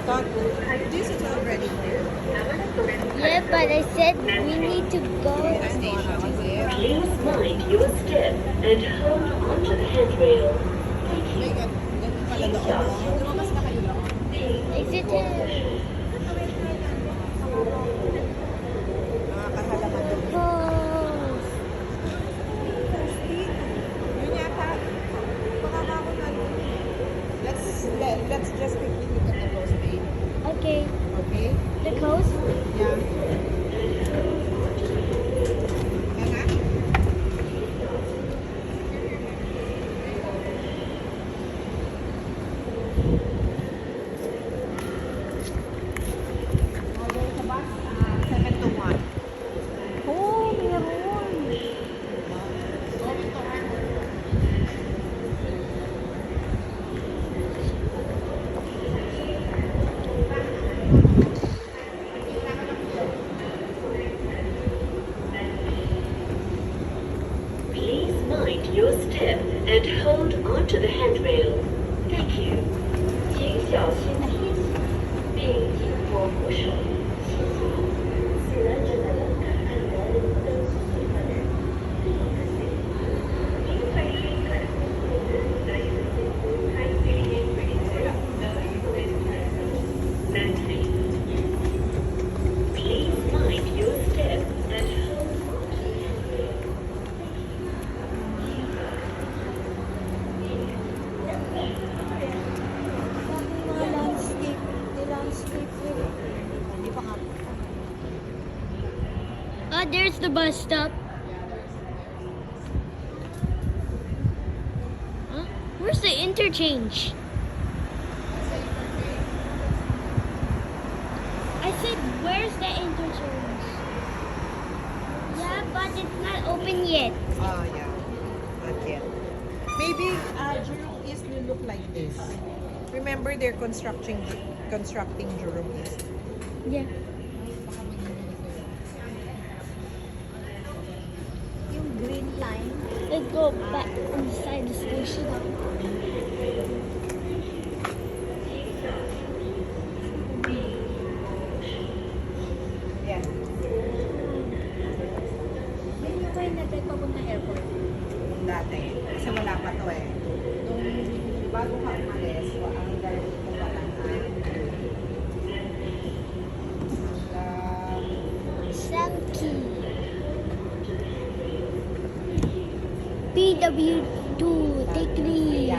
thought this is already here. Yeah, but I said we need to go. The station is it? Please mind your step and hold on to the handrail. May ganun pala doon. Lumabas na kayo doon. Is it here? Nakakahalaman doon. Oh. Yun yata. Baka ako na. Let's just quickly look at the post page. Okay. Okay? The coast? Yeah. Yan na? Although sa bus, 7 to 1. Oh, meron. Going to Harvard. Please mind your step and hold on to the handrail. Thank you. 请小心提醒，并紧握扶手。谢谢。自然之的看看人都是喜欢的。Please mind your step and hold on to the handrail. Mga landscape. The landscape here. Hindi pa nga. Oh, there's the bus stop. Huh? Where's the interchange? I said, where's the interchange? Yeah, but it's not open yet. Ah, yeah. Not yet. Maybe Jurong East will look like this. Remember they're constructing Jurong East. Yeah. Yung green line. Let's go back inside the station. Yeah. Yun yung way natin papunta airport. Dati. Kasi wala pa to eh. Nung bago ka umalis, ang gawin mo pa lang Sankey. PW2, take me.